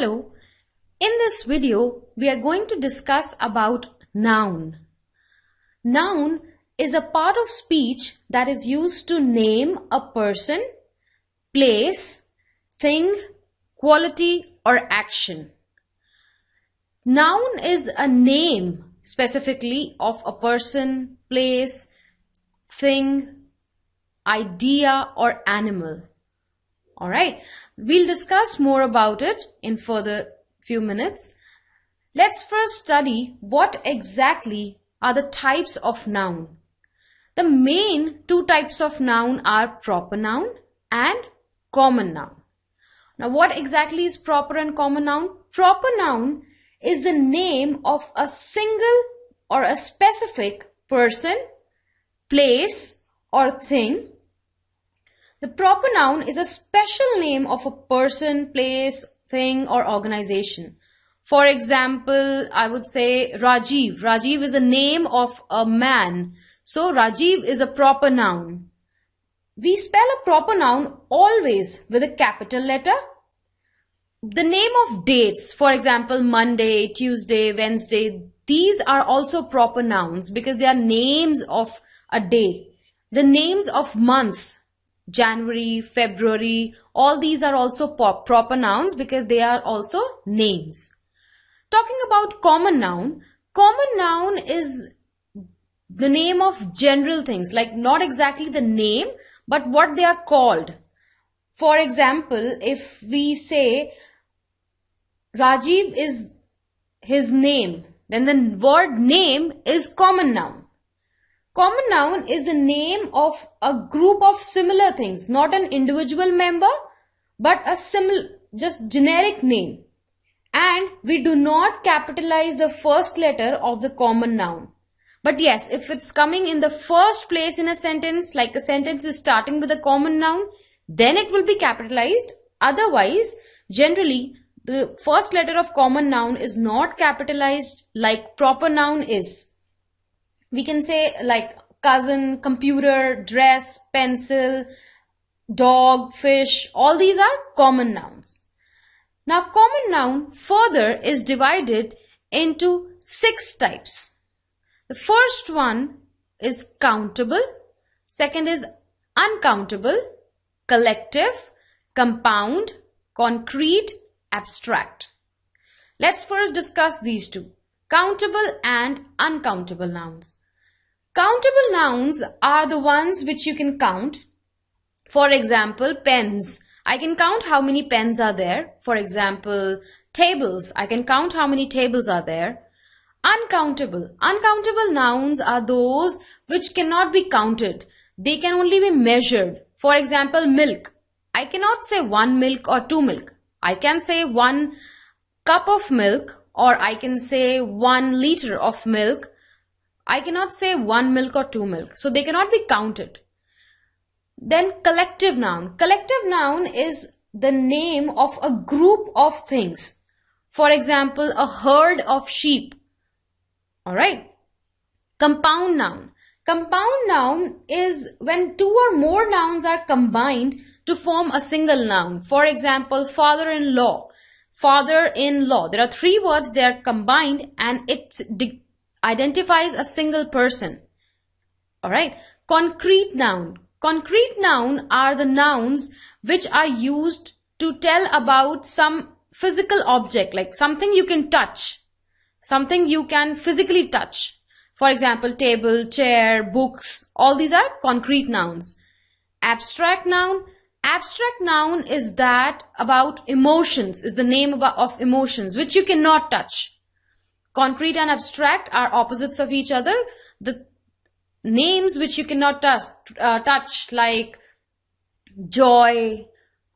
Hello, in this video we are going to discuss about noun. Noun is a part of speech that is used to name a person, place, thing, quality or action. Noun is a name specifically of a person, place, thing, idea or animal. Alright, we'll discuss more about it in further few minutes. Let's first study what exactly are the types of noun. The main two types of noun are proper noun and common noun. Now what exactly is proper and common noun? Proper noun is the name of a single or a specific person, place or thing. The proper noun is a special name of a person, place, thing or organization. For example, I would say Rajiv. Rajiv is the name of a man. So Rajiv is a proper noun. We spell a proper noun always with a capital letter. The name of dates, for example, Monday, Tuesday, Wednesday, these are also proper nouns because they are names of a day. The names of months, January, February, all these are also proper nouns because they are also names. Talking about common noun is the name of general things, like not exactly the name, but what they are called. For example, if we say Rajiv is his name, then the word name is common noun. Common noun is the name of a group of similar things, not an individual member, but a just generic name. And we do not capitalize the first letter of the common noun. But yes, if it's coming in the first place in a sentence, like a sentence is starting with a common noun, then it will be capitalized. Otherwise, generally, the first letter of common noun is not capitalized like proper noun is. We can say like cousin, computer, dress, pencil, dog, fish, all these are common nouns. Now common noun further is divided into 6 types. The first one is countable, second is uncountable, collective, compound, concrete, abstract. Let's first discuss these two, countable and uncountable nouns. Countable nouns are the ones which you can count. For example, pens. I can count how many pens are there. For example, tables. I can count how many tables are there. Uncountable. Uncountable nouns are those which cannot be counted. They can only be measured. For example, milk. I cannot say 1 milk or 2 milk. I can say 1 cup of milk or I can say 1 liter of milk. I cannot say 1 milk or 2 milk. So they cannot be counted. Then collective noun. Collective noun is the name of a group of things. For example, a herd of sheep. Alright. Compound noun. Compound noun is when 2 or more nouns are combined to form a single noun. For example, father-in-law. Father-in-law. There are 3 words, they are combined and it identifies a single person. Alright. Concrete noun. Concrete noun are the nouns which are used to tell about some physical object, like something you can touch, something you can physically touch. For example, table, chair, books, all these are concrete nouns. Abstract noun. Abstract noun is that about emotions, is the name of emotions which you cannot touch. Concrete and abstract are opposites of each other. The names which you cannot touch like joy,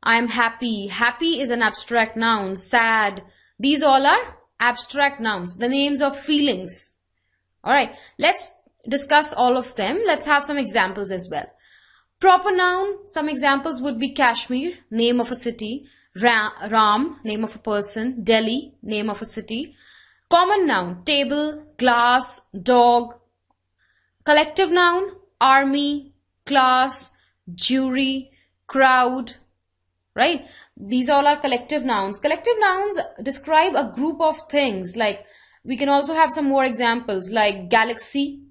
I am happy. Happy is an abstract noun. Sad. These all are abstract nouns. The names of feelings. Alright, let's discuss all of them. Let's have some examples as well. Proper noun, some examples would be Kashmir, name of a city. Ram, name of a person. Delhi, name of a city. Common noun, table, glass, dog. Collective noun, army, class, jury, crowd, right? These all are collective nouns. Collective nouns describe a group of things. Like, we can also have some more examples like galaxy,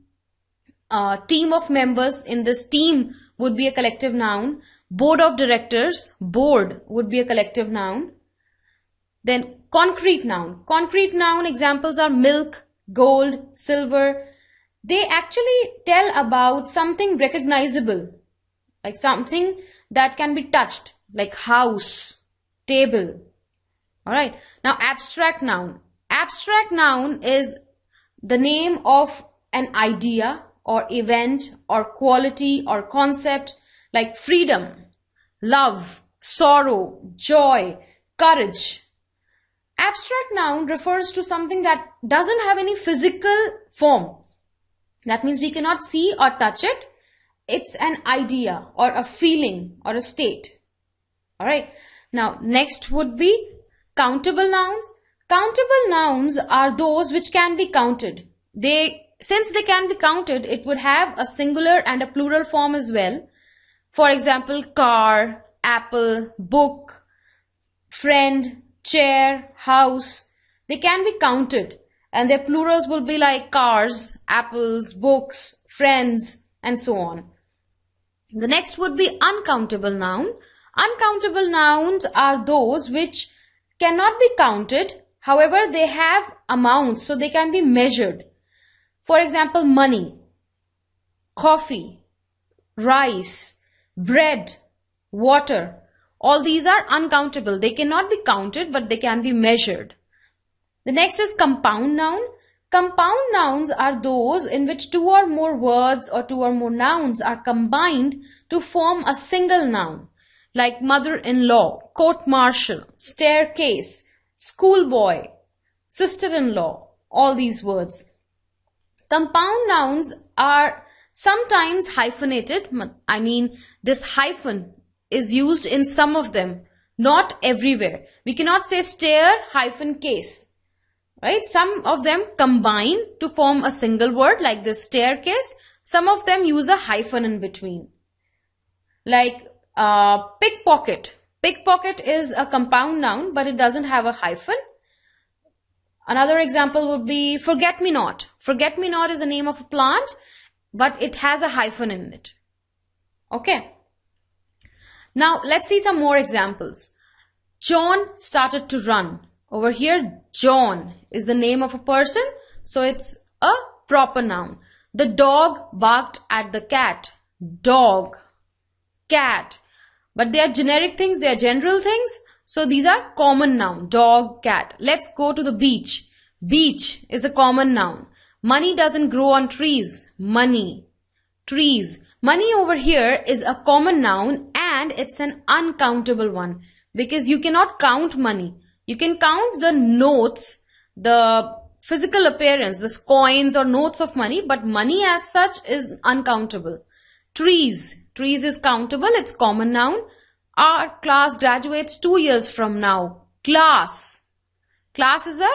team of members. In this, team would be a collective noun. Board of directors, board would be a collective noun. Then concrete noun. Concrete noun examples are milk, gold, silver. They actually tell about something recognizable, like something that can be touched, like house, table. All right. Now, abstract noun. Abstract noun is the name of an idea or event or quality or concept, like freedom, love, sorrow, joy, courage. Abstract noun refers to something that doesn't have any physical form. That means we cannot see or touch it. It's an idea or a feeling or a state. All right. Now, next would be countable nouns. Countable nouns are those which can be counted. Since they can be counted, it would have a singular and a plural form as well. For example, car, apple, book, friend, chair, house. They can be counted, and their plurals will be like cars, apples, books, friends, and so on. The next would be uncountable noun. Uncountable nouns are those which cannot be counted. However, they have amounts, so they can be measured. For example, money, coffee, rice, bread, water. All these are uncountable. They cannot be counted, but they can be measured. The next is compound noun. Compound nouns are those in which two or more words or two or more nouns are combined to form a single noun, like mother-in-law, court-martial, staircase, schoolboy, sister-in-law, all these words. Compound nouns are sometimes hyphenated. I mean, this hyphen is used in some of them, not everywhere. We cannot say stair hyphen case, right? Some of them combine to form a single word, like this staircase. Some of them use a hyphen in between, like pickpocket. Pickpocket is a compound noun, but it doesn't have a hyphen. Another example would be forget-me-not. Forget-me-not is the name of a plant, but it has a hyphen in it. Okay. Now, let's see some more examples. John started to run. Over here, John is the name of a person, so it's a proper noun. The dog barked at the cat. Dog, cat. But they are generic things, they are general things. So these are common noun. Dog, cat. Let's go to the beach. Beach is a common noun. Money doesn't grow on trees. Money. Trees. Money over here is a common noun and it's an uncountable one because you cannot count money. You can count the notes, the physical appearance, the coins or notes of money, but money as such is uncountable. Trees. Trees is countable. It's common noun. Our class graduates 2 years from now. Class. Class is a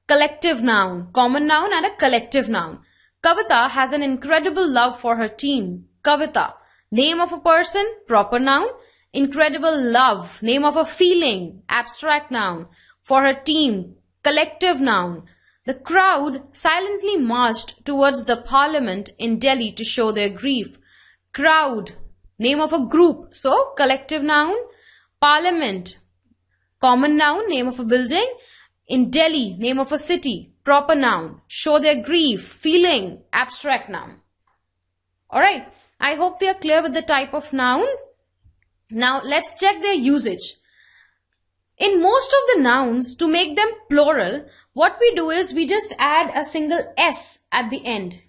collective noun, common noun and a collective noun. Kavita has an incredible love for her team. Kavita. Name of a person, proper noun. Incredible love, name of a feeling, abstract noun. For her team, collective noun. The crowd silently marched towards the parliament in Delhi to show their grief. Crowd, name of a group, so collective noun. Parliament, common noun, name of a building. In Delhi, name of a city, proper noun. Show their grief, feeling, abstract noun. Alright, I hope we are clear with the type of noun. Now let's check their usage. In most of the nouns, to make them plural, what we do is we just add a single S at the end.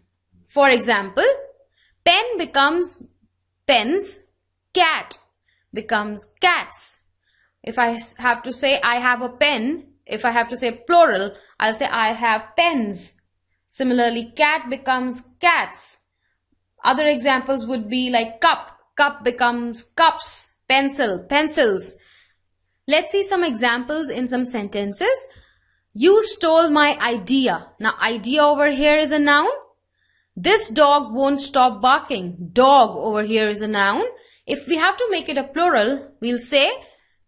For example, pen becomes pens, cat becomes cats. If I have to say I have a pen, if I have to say plural, I'll say I have pens. Similarly, cat becomes cats. Other examples would be like cup. Cup becomes cups. Pencil, pencils. Let's see some examples in some sentences. You stole my idea. Now, idea over here is a noun. This dog won't stop barking. Dog over here is a noun. If we have to make it a plural, we'll say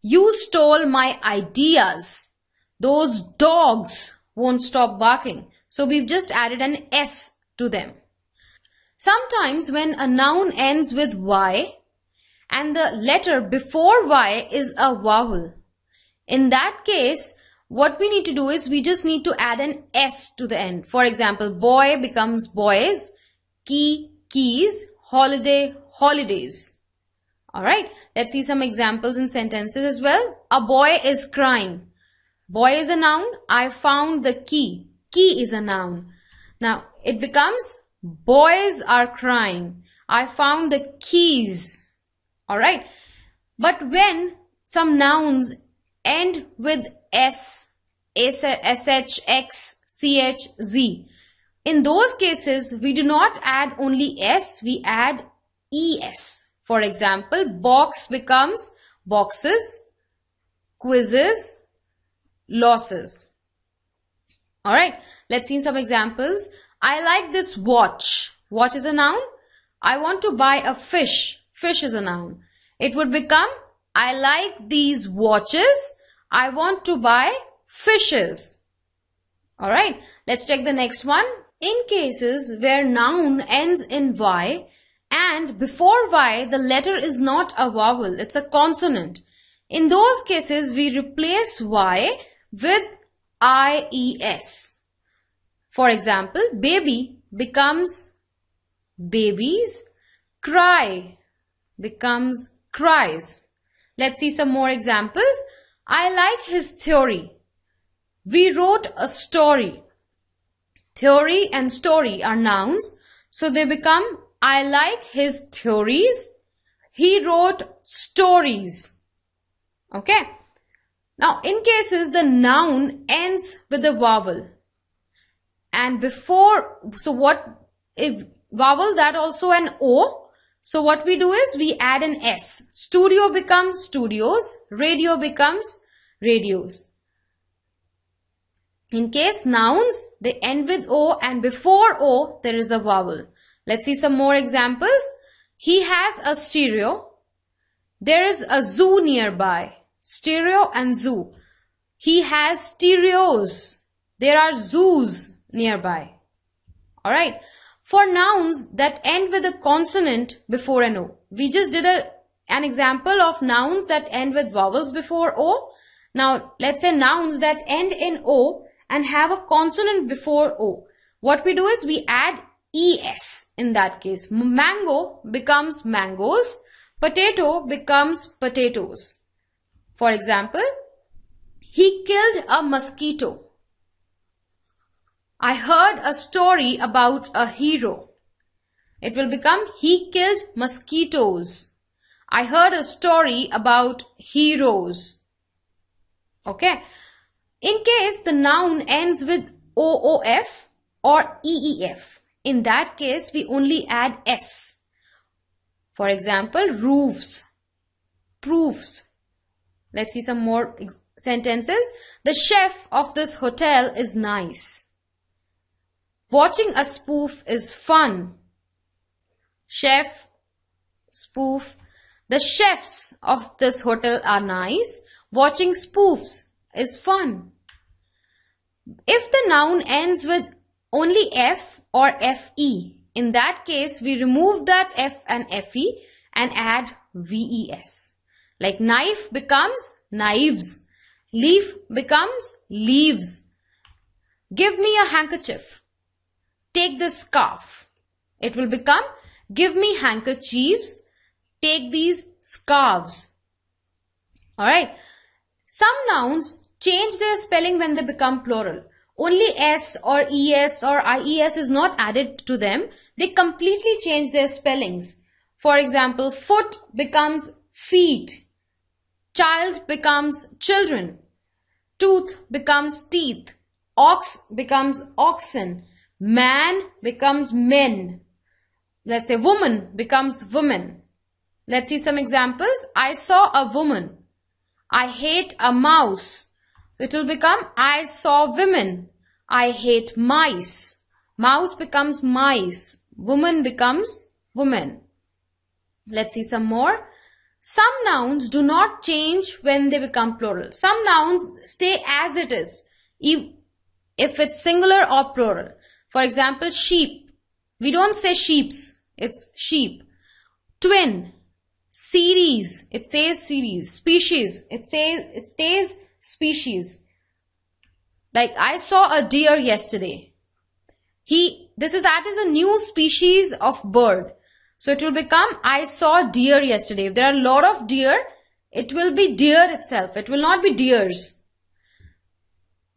You stole my ideas. Those dogs won't stop barking. So we've just added an S to them. Sometimes when a noun ends with Y and the letter before Y is a vowel, in that case, what we need to do is we just need to add an S to the end. For example, boy becomes boys, key, keys, holiday, holidays. Alright, let's see some examples in sentences as well. A boy is crying. Boy is a noun. I found the key. Key is a noun. Now, it becomes boys are crying. I found the keys. Alright, but when some nouns end with S, SH, X, CH, Z, in those cases, we do not add only S, we add ES. For example, box becomes boxes, quizzes, losses. Alright, let's see some examples. I like this watch. Watch is a noun. I want to buy a fish. Fish is a noun. It would become, I like these watches. I want to buy fishes. Alright, let's check the next one. In cases where noun ends in Y and before Y the letter is not a vowel, it's a consonant. In those cases we replace Y with IES. For example, baby becomes babies, cry becomes cries. Let's see some more examples. I like his theory. We wrote a story. Theory and story are nouns, so they become I like his theories. He wrote stories. Okay. Now, in cases the noun ends with a vowel and before, so what if vowel, that also an O. So what we do is we add an S. Studio becomes studios. Radio becomes radios. In case nouns, they end with O and before O there is a vowel. Let's see some more examples. He has a stereo. There is a zoo nearby. Stereo and zoo. He has stereos. There are zoos nearby. Alright. For nouns that end with a consonant before an O. We just did an example of nouns that end with vowels before O. Now, let's say nouns that end in O and have a consonant before O. What we do is we add ES in that case. Mango becomes mangoes. Potato becomes potatoes. For example, he killed a mosquito. I heard a story about a hero. It will become he killed mosquitoes. I heard a story about heroes. Okay. In case the noun ends with OOF or EEF, in that case we only add S. For example, roofs, proofs. Let's see some more sentences. The chef of this hotel is nice. Watching a spoof is fun. Chef, spoof. The chefs of this hotel are nice. Watching spoofs is fun. If the noun ends with only F or FE, in that case we remove that F and FE and add VES. Like knife becomes knives. Leaf becomes leaves. Give me a handkerchief. Take this scarf. It will become give me handkerchiefs. Take these scarves. Alright. Some nouns change their spelling when they become plural. Only S or ES or IES is not added to them. They completely change their spellings. For example, foot becomes feet. Child becomes children. Tooth becomes teeth. Ox becomes oxen. Man becomes men. Let's say woman becomes woman. Let's see some examples. I saw a woman. I hate a mouse. So it will become I saw women. I hate mice. Mouse becomes mice. Woman becomes woman. Let's see some more. Some nouns do not change when they become plural. Some nouns stay as it is, if it's singular or plural. For example, sheep. We don't say sheeps, it's sheep. Twin. Series, it says series. Species, it stays species. Like I saw a deer yesterday. That is a new species of bird. So it will become I saw deer yesterday. If there are a lot of deer, it will be deer itself. It will not be deers.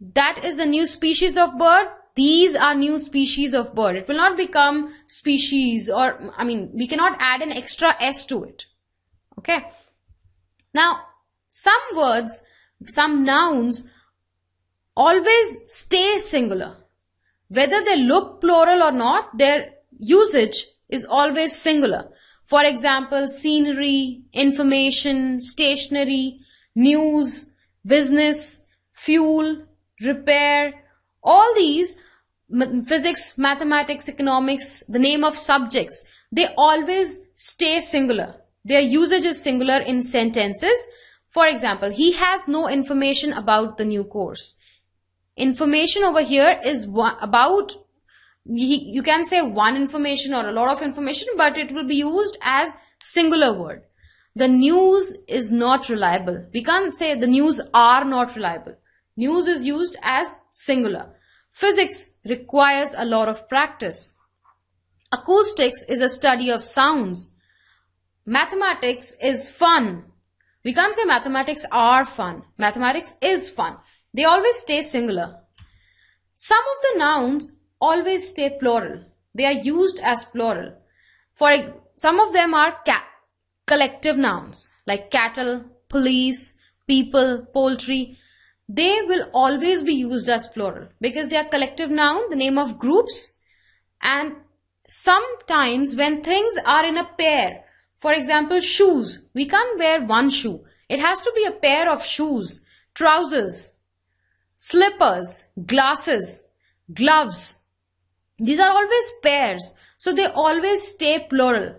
That is a new species of bird. These are new species of bird. It will not become species, or we cannot add an extra S to it. Okay. Now, some words, some nouns always stay singular. Whether they look plural or not, their usage is always singular. For example, scenery, information, stationery, news, business, fuel, repair, all these, physics, mathematics, economics, the name of subjects, they always stay singular. Their usage is singular in sentences. For example, he has no information about the new course. Information over here is about, you can say one information or a lot of information, but it will be used as singular word. The news is not reliable. We can't say the news are not reliable. News is used as singular. Physics requires a lot of practice. Acoustics is a study of sounds. Mathematics is fun. We can't say mathematics are fun. Mathematics is fun. They always stay singular. Some of the nouns always stay plural. They are used as plural. Some of them are collective nouns like cattle, police, people, poultry. They will always be used as plural because they are collective noun, the name of groups. And sometimes when things are in a pair, for example, shoes, we can't wear one shoe. It has to be a pair of shoes, trousers, slippers, glasses, gloves. These are always pairs, so they always stay plural.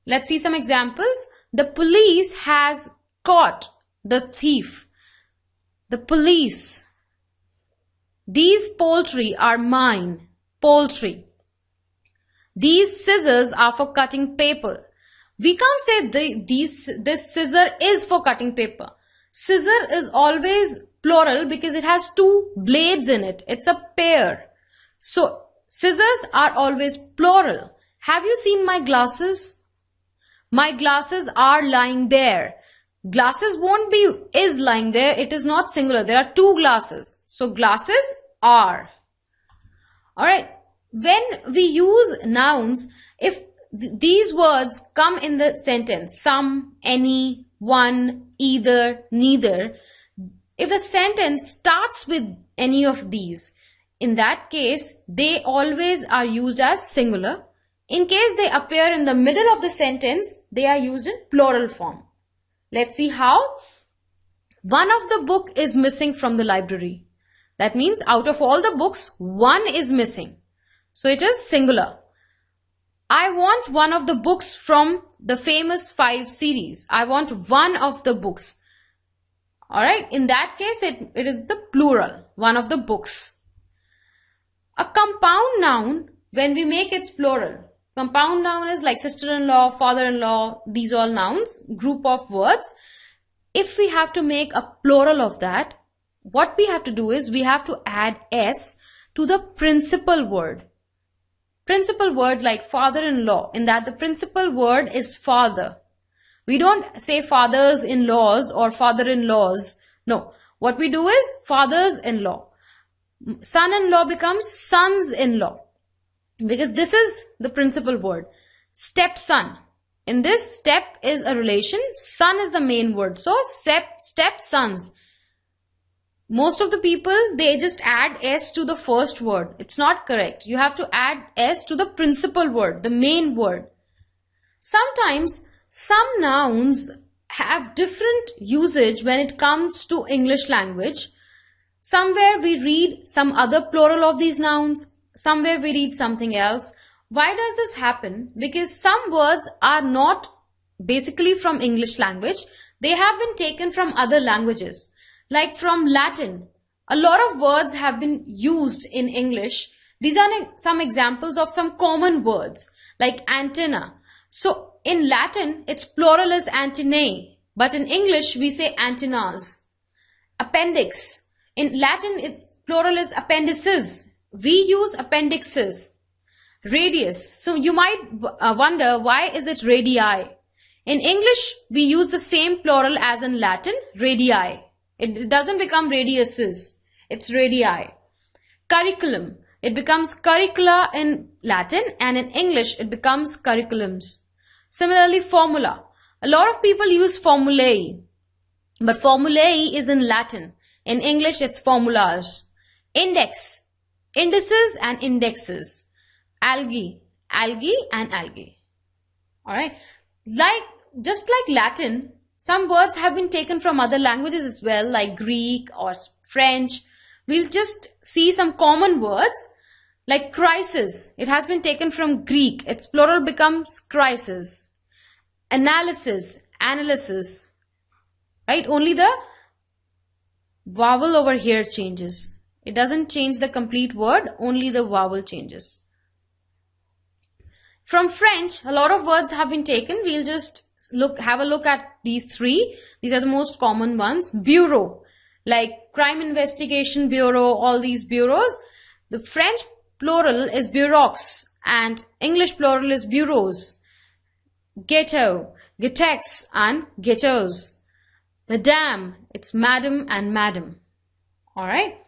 Let's see some examples. The police has caught the thief. The police. These poultry are mine. Poultry. These scissors are for cutting paper. We can't say this scissor is for cutting paper. Scissor is always plural because it has two blades in it. It's a pair. So scissors are always plural. Have you seen my glasses? My glasses are lying there. Glasses won't be is lying there. It is not singular. There are two glasses. So glasses are. Alright. When we use nouns, if these words come in the sentence, some, any, one, either, neither, if the sentence starts with any of these, in that case, they always are used as singular. In case they appear in the middle of the sentence, they are used in plural form. Let's see how. One of the book is missing from the library. That means out of all the books, one is missing. So it is singular. I want one of the books from the famous 5 series. I want one of the books. Alright, in that case, it is the plural, one of the books. A compound noun, when we make its plural, compound noun is like sister-in-law, father-in-law, these all nouns, group of words. If we have to make a plural of that, what we have to do is we have to add S to the principal word. Principal word like father-in-law, in that the principal word is father. We don't say fathers-in-laws or father-in-laws. No, what we do is fathers-in-law. Son-in-law becomes sons-in-law. Because this is the principal word. Stepson. In this, step is a relation. Son is the main word. So, stepsons. Most of the people, they just add S to the first word. It's not correct. You have to add S to the principal word, the main word. Sometimes, some nouns have different usage when it comes to English language. Somewhere we read some other plural of these nouns. Somewhere we read something else. Why does this happen? Because some words are not basically from English language. They have been taken from other languages. Like from Latin, a lot of words have been used in English. These are some examples of some common words like antenna. So in Latin, its plural is antennae, but in English we say antennas. Appendix. In Latin, its plural is appendices. We use appendixes. Radius. So you might wonder, why is it radii? In English, we use the same plural as in Latin, radii. It doesn't become radiuses. It's radii. Curriculum. It becomes curricula in Latin, and in English, it becomes curriculums. Similarly, formula. A lot of people use formulae, but formulae is in Latin. In English, it's formulas. Index. Indices and indexes. Algae. Algae and algae. Alright. Just like Latin, some words have been taken from other languages as well, like Greek or French. We'll just see some common words like crisis. It has been taken from Greek. Its plural becomes crisis. Analysis, analysis. Right? Only the vowel over here changes. It doesn't change the complete word, only the vowel changes. From French, a lot of words have been taken. We'll just have a look at these three. These are the most common ones. Bureau, like Crime Investigation Bureau, all these bureaus. The French plural is bureaux and English plural is bureaus. Ghetto, ghettos and ghettos. Madame, it's madam and madam. Alright.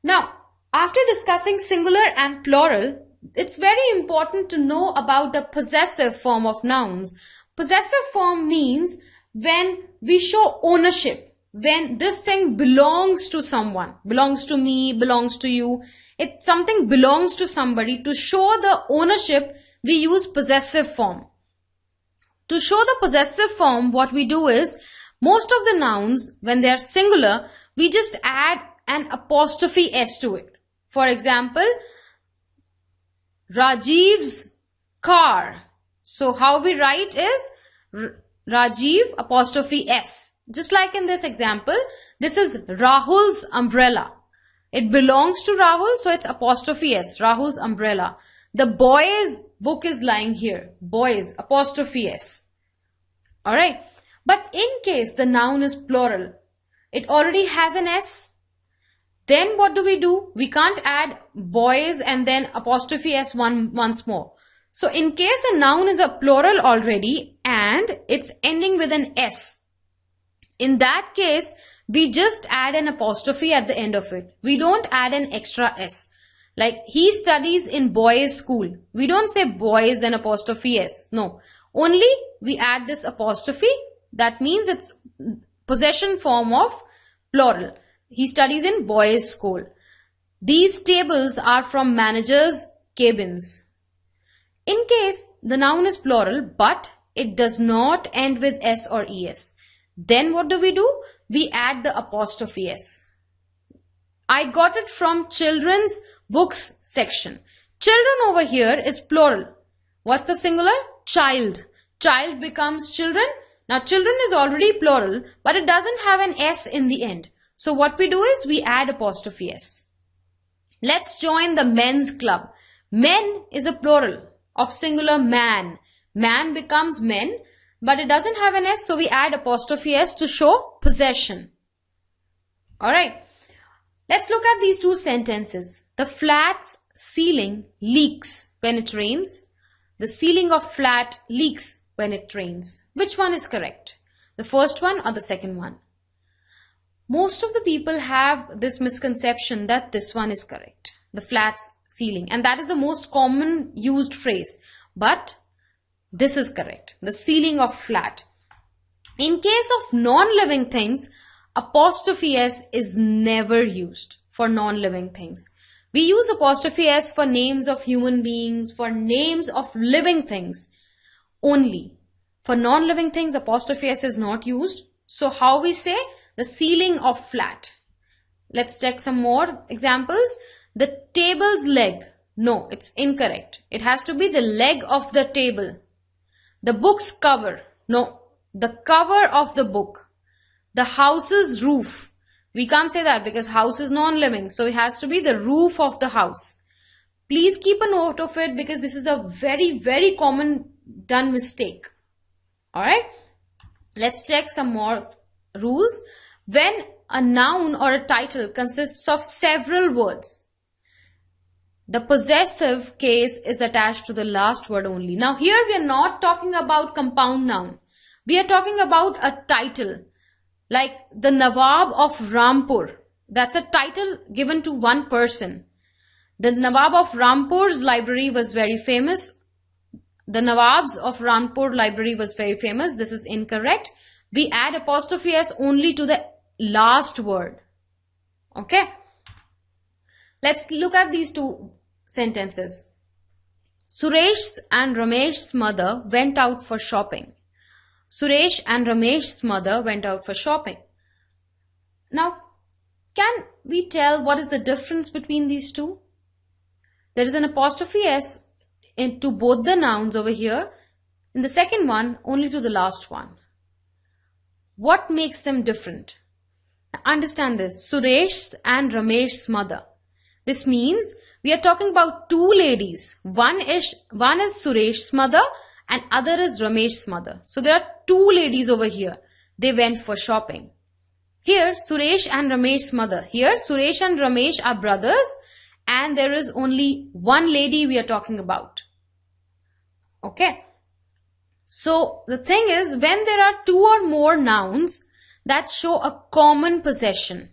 Now, after discussing singular and plural, it's very important to know about the possessive form of nouns. Possessive form means when we show ownership, when this thing belongs to someone, belongs to me, belongs to you. If something belongs to somebody, to show the ownership, we use possessive form. To show the possessive form, what we do is, most of the nouns, when they are singular, we just add an apostrophe s to it. For example, Rajiv's car. So how we write is Rajiv apostrophe s. Just like in this example, this is Rahul's umbrella. It belongs to Rahul, so it's apostrophe s, Rahul's umbrella. The boy's book is lying here. Boys, apostrophe s. Alright. But in case the noun is plural, it already has an s. Then what do? We can't add boys and then apostrophe s once more. So in case a noun is a plural already and it's ending with an s, in that case, we just add an apostrophe at the end of it. We don't add an extra s. Like, he studies in boys' school. We don't say boys then apostrophe s. No. Only we add this apostrophe. That means it's possession form of plural. He studies in boys' school. These tables are from manager's cabins. In case the noun is plural, but it does not end with s or es, then what do? We add the apostrophe s. I got it from children's books section. Children over here is plural. What's the singular? Child. Child becomes children. Now children is already plural, but it doesn't have an s in the end. So what we do is we add apostrophe s. Let's join the men's club. Men is a plural of singular man. Man becomes men, but it doesn't have an s, so we add apostrophe s to show possession. Alright. Let's look at these two sentences. The flat's ceiling leaks when it rains. The ceiling of flat leaks when it rains. Which one is correct? The first one or the second one? Most of the people have this misconception that this one is correct. The flat's ceiling. And that is the most common used phrase. But this is correct. The ceiling of flat. In case of non-living things, apostrophe s is never used for non-living things. We use apostrophe s for names of human beings, for names of living things only. For non-living things, apostrophe s is not used. So how we say? The ceiling of flat. Let's check some more examples. The table's leg. No, it's incorrect. It has to be the leg of the table. The book's cover. No, the cover of the book. The house's roof. We can't say that because house is non-living. So it has to be the roof of the house. Please keep a note of it because this is a very, very common done mistake. Alright. Let's check some more rules. When a noun or a title consists of several words, the possessive case is attached to the last word only. Now here we are not talking about compound noun. We are talking about a title like the Nawab of Rampur. That's a title given to one person. The Nawab of Rampur's library was very famous. The Nawabs of Rampur library was very famous. This is incorrect. We add apostrophe s only to the last word. Okay. Let's look at these two sentences. Suresh and Ramesh's mother went out for shopping. Suresh and Ramesh's mother went out for shopping. Now, can we tell what is the difference between these two? There is an apostrophe s into both the nouns over here. In the second one, only to the last one. What makes them different? Understand this. Suresh and Ramesh's mother. This means we are talking about two ladies. One is Suresh's mother and other is Ramesh's mother. So there are two ladies over here. They went for shopping. Here Suresh and Ramesh's mother. Here Suresh and Ramesh are brothers and there is only one lady we are talking about. Okay. So the thing is, when there are two or more nouns that show a common possession,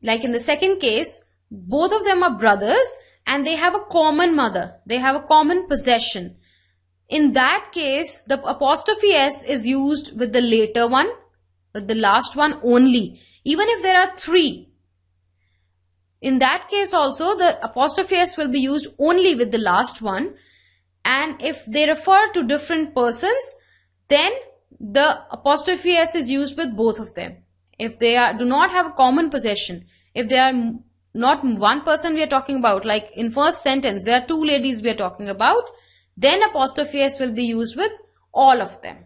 like in the second case, both of them are brothers and they have a common mother. They have a common possession. In that case, the apostrophe s is used with the later one, with the last one only. Even if there are three. In that case also, the apostrophe s will be used only with the last one. And if they refer to different persons, then the apostrophe s is used with both of them. If they do not have a common possession, if they are not one person we are talking about, like in first sentence, there are two ladies we are talking about, then apostrophe s will be used with all of them.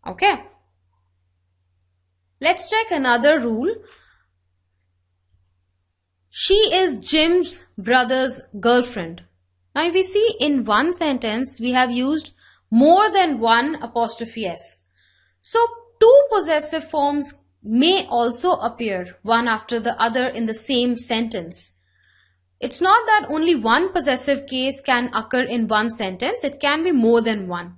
Okay. Let's check another rule. She is Jim's brother's girlfriend. Now, if we see in one sentence, we have used more than one apostrophe s. So, two possessive forms may also appear one after the other in the same sentence. It's not that only one possessive case can occur in one sentence. It can be more than one.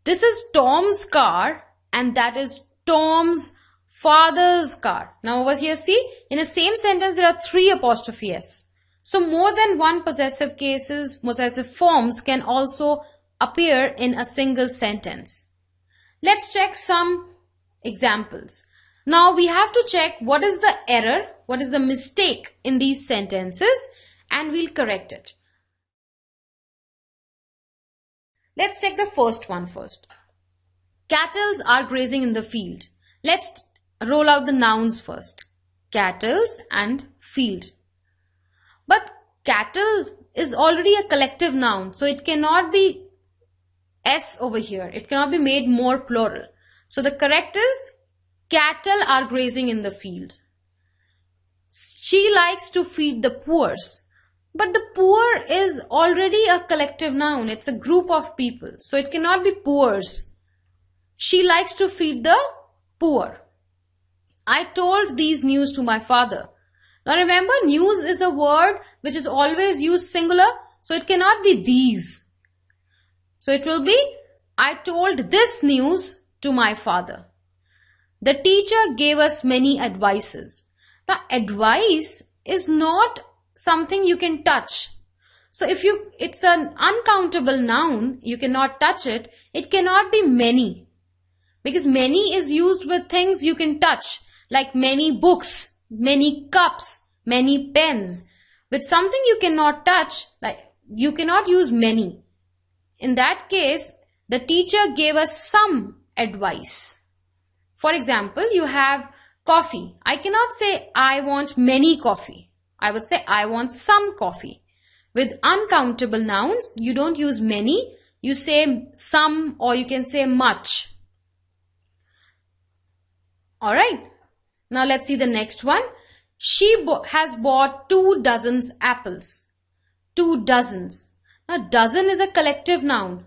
This is Tom's car and that is Tom's father's car. Now, over here, see, in the same sentence, there are three apostrophe s. So more than one possessive forms can also appear in a single sentence. Let's check some examples. Now we have to check what is the error, what is the mistake in these sentences, and we'll correct it. Let's check the first one first. Cattles are grazing in the field. Let's roll out the nouns first. Cattles and field. But cattle is already a collective noun, so it cannot be s over here. It cannot be made more plural. So the correct is cattle are grazing in the field. She likes to feed the poor. But the poor is already a collective noun. It's a group of people. So it cannot be poors. She likes to feed the poor. I told these news to my father. Now remember, news is a word which is always used singular. So it cannot be these. So it will be, I told this news to my father. The teacher gave us many advices. Now advice is not something you can touch. So if it's an uncountable noun, you cannot touch it. It cannot be many. Because many is used with things you can touch. Like many books, many cups, many pens. With something you cannot touch, like you cannot use many. In that case, the teacher gave us some advice. For example, you have coffee. I cannot say I want many coffee. I would say I want some coffee. With uncountable nouns, you don't use many, you say some, or you can say much. Alright, now let's see the next one. She has bought 2 dozens apples. 2 dozens. Now dozen is a collective noun.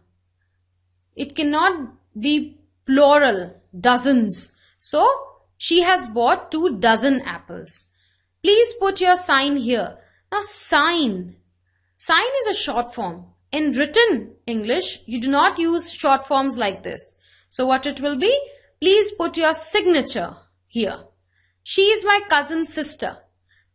It cannot be plural, dozens. So she has bought 2 dozen apples. Please put your sign here. Now sign. Sign is a short form. In written English, you do not use short forms like this. So what it will be? Please put your signature here. She is my cousin's sister.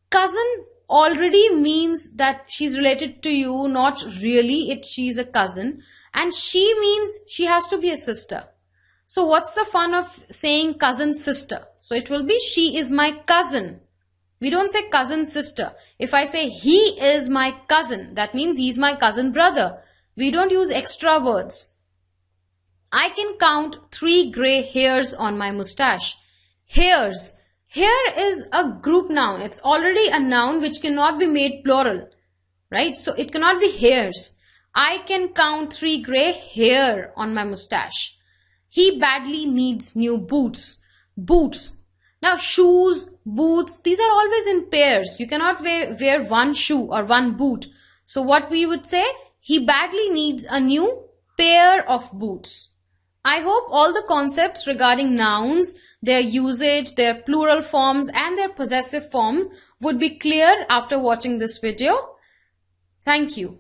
Cousin already means that she's related to you, not really. She's a cousin. And she means she has to be a sister. So what's the fun of saying cousin sister? So it will be she is my cousin. We don't say cousin sister. If I say he is my cousin, that means he's my cousin brother. We don't use extra words. I can count 3 gray hairs on my mustache. Hairs. Hair is a group noun. It's already a noun which cannot be made plural. Right? So it cannot be hairs. I can count 3 gray hair on my mustache. He badly needs new boots. Boots. Now shoes, boots, these are always in pairs. You cannot wear one shoe or one boot. So what we would say? He badly needs a new pair of boots. I hope all the concepts regarding nouns, their usage, their plural forms and their possessive forms would be clear after watching this video. Thank you.